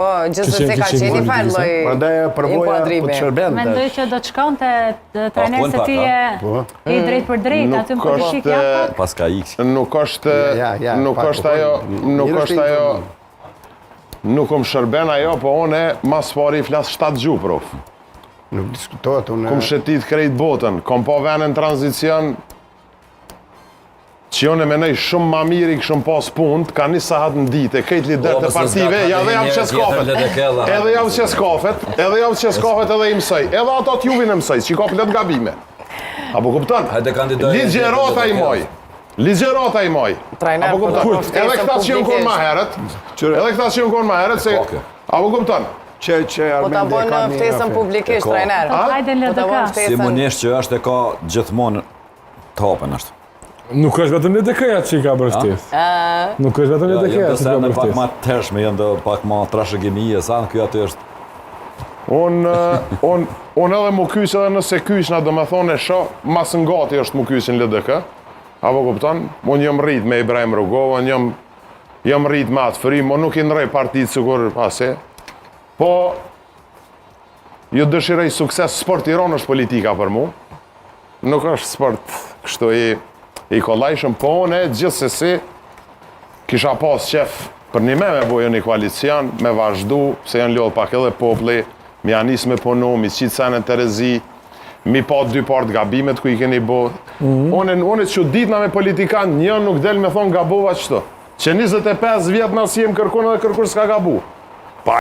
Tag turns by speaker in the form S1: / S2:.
S1: Po, gjithsesi ka qenë fal lloj.
S2: Prandaj përvoja po të shërben.
S3: Mendoj që do të shkonte trajneri se ti je i drejt për drejt aty në politik jam.
S4: Pas ka iks.
S2: Nuk është ajo, nuk më shërben ajo, po unë mas pari i flas 7 gjuhë, prof.
S5: Nuk diskutohet unë.
S2: Kom shetit krejt botën, kom pa vene në tranzicion, që unë e menoj shumë ma miri këshëm pas punët, ka një sahat në ditë, krejt lider të partive, ja dhe javë që skafet, edhe javë që skafet, edhe i mësoj, edhe ato t'juvin e mësoj, që i ka plët gabime. Apo kupton? Ligjerata i moj. Ligjerata i moj. Apo kupton? Edhe këta që jënë konë ma heret, se... Apo kupton?
S1: Po ta bënë ftesën publikisht, trajner.
S3: Hajde LDK.
S4: Si munjesht që është e ka gjithmonë të hapen është.
S6: Nuk është vetëm LDK-ja që i ka bërë ftesë. Nuk është vetëm LDK-ja që i ka bërë
S4: pak ma
S6: ftesë.
S4: tërshme, jënë pak ma trashëgimije, sa në kjo aty është.
S2: Unë edhe mu kysë edhe nëse kyshna do me thonë e sho, mas ngati është mu kysin LDK. Apo kupton? Unë jëm rrit me Ibrahim Rugova, jëm rrit me atë frim, unë nuk i nërej partitë sigur pase. Po, ju dëshirej sukses, sport i ronë është politika për mu. Nuk është sport kështu i kollajshëm, po unë gjithsesi kisha pas qef për një me bojë një koalicion, me vazhdu, se janë ljohë pak edhe popli, mi anis me punu, mi qitë senën Terezi, mi pa 2 partë gabimet ku i keni bo. Unë që ditna me politikan, një nuk del me thonë gabova qëto. Që 25 vjetë nësë jem kërkun edhe kërkur s'ka gabu.